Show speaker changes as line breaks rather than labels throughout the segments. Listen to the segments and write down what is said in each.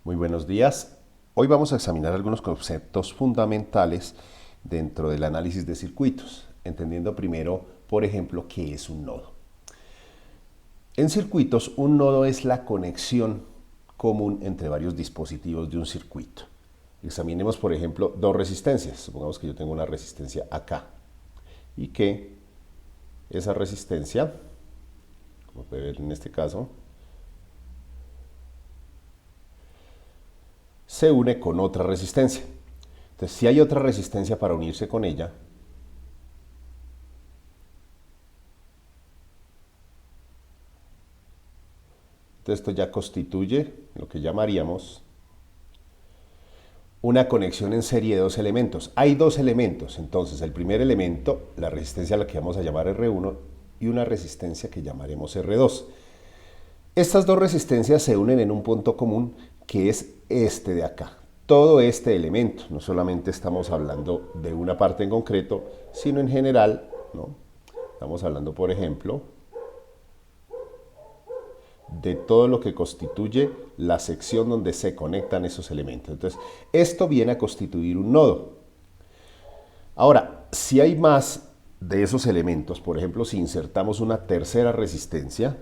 Muy buenos días. Hoy vamos a examinar algunos conceptos fundamentales dentro del análisis de circuitos, entendiendo primero, por ejemplo, qué es un nodo. En circuitos, un nodo es la conexión común entre varios dispositivos de un circuito. Examinemos, por ejemplo, dos resistencias. Supongamos que yo tengo una resistencia acá y que esa resistencia, como puede ver en este caso, se une con otra resistencia. Entonces, si hay otra resistencia para unirse con ella, entonces esto ya constituye lo que llamaríamos una conexión en serie de dos elementos. Hay dos elementos, entonces el primer elemento, la resistencia a la que vamos a llamar R1 y una resistencia que llamaremos R2. Estas dos resistencias se unen en un punto común que es este de acá. Todo este elemento, no solamente estamos hablando de una parte en concreto, sino en general, ¿no? Estamos hablando, por ejemplo, de todo lo que constituye la sección donde se conectan esos elementos. Entonces, esto viene a constituir un nodo. Ahora, si hay más de esos elementos, por ejemplo, si insertamos una tercera resistencia,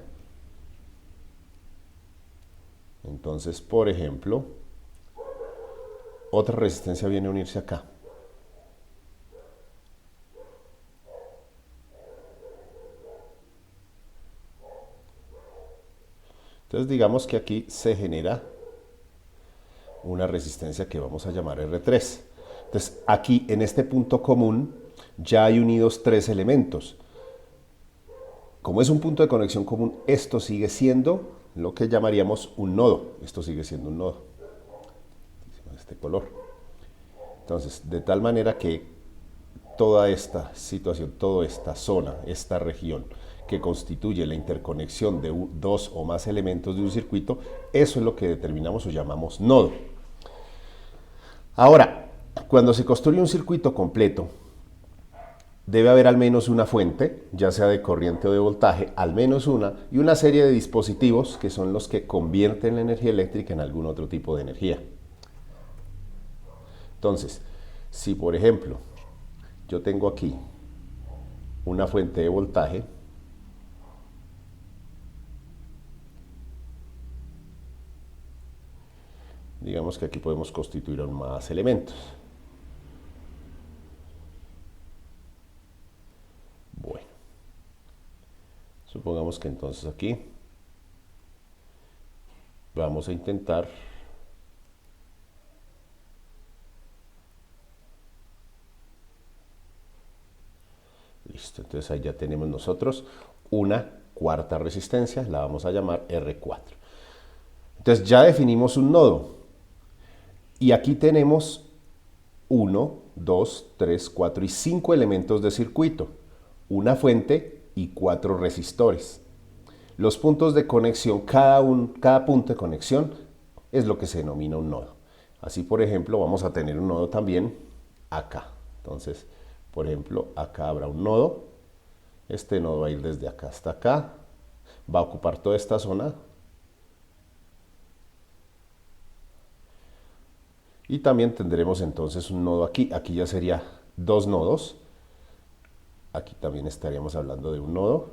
entonces, por ejemplo, otra resistencia viene a unirse acá. Entonces, digamos que aquí se genera una resistencia que vamos a llamar R3. Entonces, aquí en este punto común ya hay unidos tres elementos. Como es un punto de conexión común, esto sigue siendo lo que llamaríamos un nodo. Esto sigue siendo un nodo. Este color. Entonces, de tal manera que toda esta situación, toda esta zona, esta región que constituye la interconexión de dos o más elementos de un circuito, eso es lo que determinamos o llamamos nodo. Ahora, cuando se construye un circuito completo, debe haber al menos una fuente, ya sea de corriente o de voltaje, al menos una, y una serie de dispositivos que son los que convierten la energía eléctrica en algún otro tipo de energía. Entonces, si por ejemplo yo tengo aquí una fuente de voltaje, digamos que aquí podemos constituir aún más elementos. Bueno, supongamos que entonces aquí vamos a intentar listo, entonces ahí ya tenemos nosotros una cuarta resistencia, la vamos a llamar R4. Entonces ya definimos un nodo. Y aquí tenemos 1, 2, 3, 4 y 5 elementos de circuito, una fuente y 4 resistores. Los puntos de conexión, cada punto de conexión es lo que se denomina un nodo. Así, por ejemplo, vamos a tener un nodo también acá. Entonces, por ejemplo, acá habrá un nodo. Este nodo va a ir desde acá hasta acá. Va a ocupar toda esta zona. Y también tendremos entonces un nodo aquí. Aquí ya sería dos nodos. Aquí también estaríamos hablando de un nodo.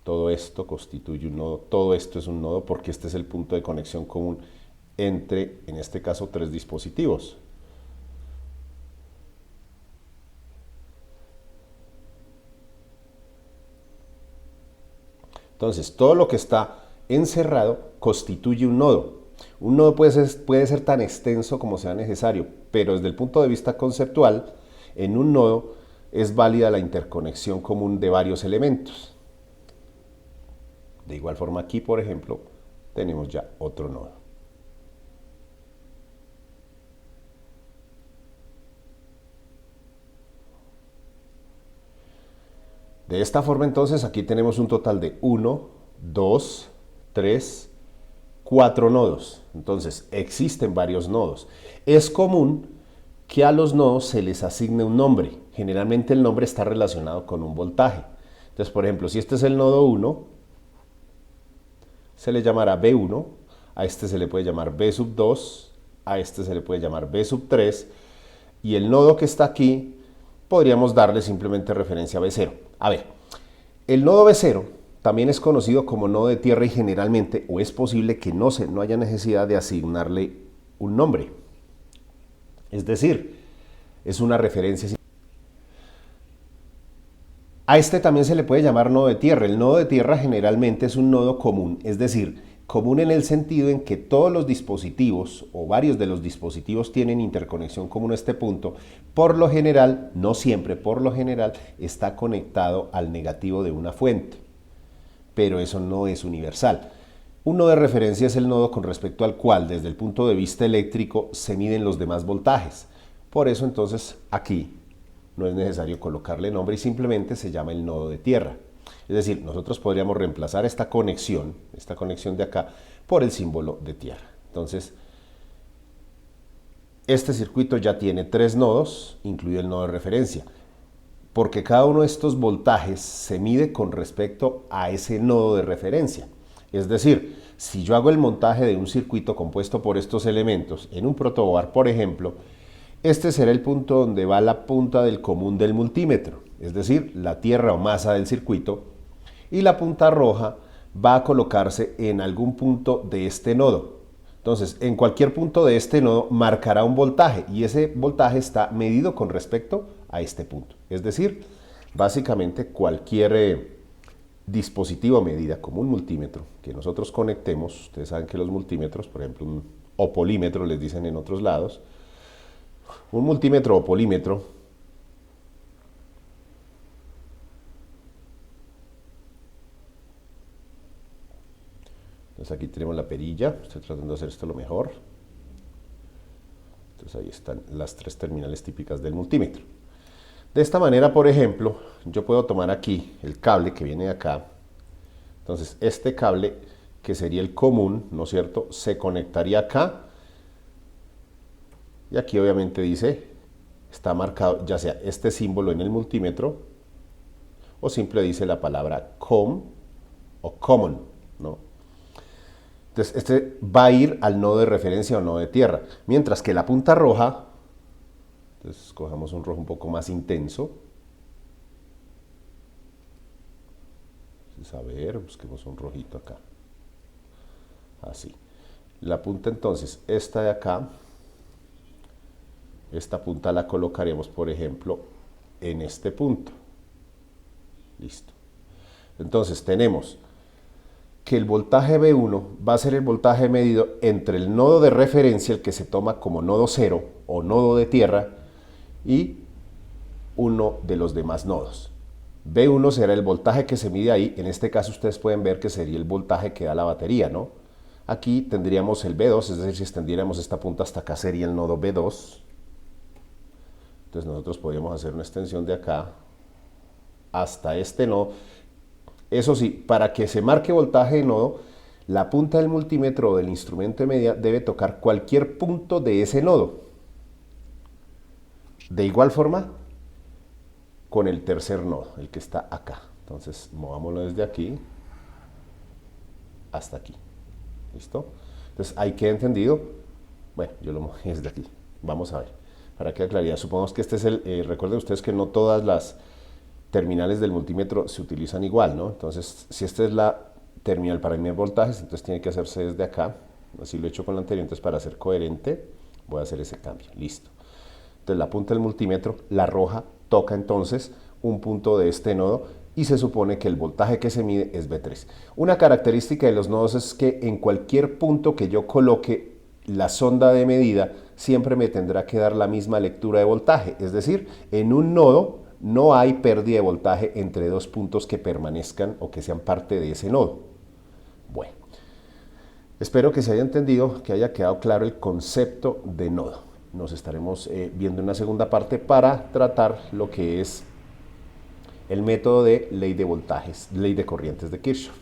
Todo esto constituye un nodo. Todo esto es un nodo porque este es el punto de conexión común entre, en este caso, tres dispositivos. Entonces, todo lo que está encerrado constituye un nodo. Un nodo puede ser tan extenso como sea necesario, pero desde el punto de vista conceptual, en un nodo es válida la interconexión común de varios elementos. De igual forma aquí, por ejemplo, tenemos ya otro nodo. De esta forma entonces aquí tenemos un total de 1, 2, 3, 4 nodos. Entonces existen varios nodos. Es común que a los nodos se les asigne un nombre. Generalmente el nombre está relacionado con un voltaje. Entonces, por ejemplo, si este es el nodo 1, se le llamará B1, a este se le puede llamar B sub 2, a este se le puede llamar B sub 3, y el nodo que está aquí podríamos darle simplemente referencia a B0. A ver, el nodo B0 también es conocido como nodo de tierra y generalmente, o es posible que no haya necesidad de asignarle un nombre. Es decir, es una referencia. A este también se le puede llamar nodo de tierra. El nodo de tierra generalmente es un nodo común, es decir, común en el sentido en que todos los dispositivos o varios de los dispositivos tienen interconexión común a este punto. Por lo general, no siempre, por lo general está conectado al negativo de una fuente, pero eso no es universal. Un nodo de referencia es el nodo con respecto al cual, desde el punto de vista eléctrico, se miden los demás voltajes. Por eso entonces aquí no es necesario colocarle nombre y simplemente se llama el nodo de tierra. Es decir, nosotros podríamos reemplazar esta conexión de acá, por el símbolo de tierra. Entonces, este circuito ya tiene 3 nodos, incluido el nodo de referencia, porque cada uno de estos voltajes se mide con respecto a ese nodo de referencia. Es decir, si yo hago el montaje de un circuito compuesto por estos elementos en un protoboard, por ejemplo, este será el punto donde va la punta del común del multímetro, es decir, la tierra o masa del circuito, y la punta roja va a colocarse en algún punto de este nodo. Entonces, en cualquier punto de este nodo marcará un voltaje y ese voltaje está medido con respecto a este punto. Es decir, básicamente cualquier dispositivo a medida como un multímetro que nosotros conectemos, ustedes saben que los multímetros, por ejemplo, un opolímetro les dicen en otros lados, un multímetro o polímetro entonces aquí tenemos la perilla, estoy tratando de hacer esto lo mejor. Entonces ahí están las 3 terminales típicas del multímetro. De esta manera, por ejemplo, yo puedo tomar aquí el cable que viene de acá. Entonces este cable, que sería el común, ¿no es cierto?, se conectaría acá. Y aquí obviamente dice, está marcado ya sea este símbolo en el multímetro o simple dice la palabra com o common, ¿no? Entonces este va a ir al nodo de referencia o nodo de tierra, mientras que la punta roja, entonces cojamos un rojo un poco más intenso. Entonces, a ver, busquemos un rojito acá. Así. La punta entonces, esta de acá, esta punta la colocaremos, por ejemplo, en este punto. Listo. Entonces tenemos que el voltaje B1 va a ser el voltaje medido entre el nodo de referencia, el que se toma como nodo 0 o nodo de tierra, y uno de los demás nodos. B1 será el voltaje que se mide ahí, en este caso ustedes pueden ver que sería el voltaje que da la batería, ¿no? Aquí tendríamos el B2, es decir, si extendiéramos esta punta hasta acá sería el nodo B2. Entonces nosotros podríamos hacer una extensión de acá hasta este nodo. Eso sí, para que se marque voltaje de nodo, la punta del multímetro o del instrumento de medida debe tocar cualquier punto de ese nodo. De igual forma, con el tercer nodo, el que está acá. Entonces, movámoslo desde aquí hasta aquí. ¿Listo? Entonces, ahí queda entendido. Bueno, yo lo moví desde aquí. Vamos a ver. Para que haya claridad, supongamos que este es el... recuerden ustedes que no todas las terminales del multímetro se utilizan igual, ¿no? Entonces, si esta es la terminal para medir voltajes, entonces tiene que hacerse desde acá. Así lo he hecho con la anterior, entonces para ser coherente voy a hacer ese cambio. Listo. Entonces la punta del multímetro, la roja, toca entonces un punto de este nodo y se supone que el voltaje que se mide es B3. Una característica de los nodos es que en cualquier punto que yo coloque la sonda de medida, siempre me tendrá que dar la misma lectura de voltaje. Es decir, en un nodo no hay pérdida de voltaje entre dos puntos que permanezcan o que sean parte de ese nodo. Bueno, espero que se haya entendido, que haya quedado claro el concepto de nodo. Nos estaremos viendo en una segunda parte para tratar lo que es el método de ley de voltajes, ley de corrientes de Kirchhoff.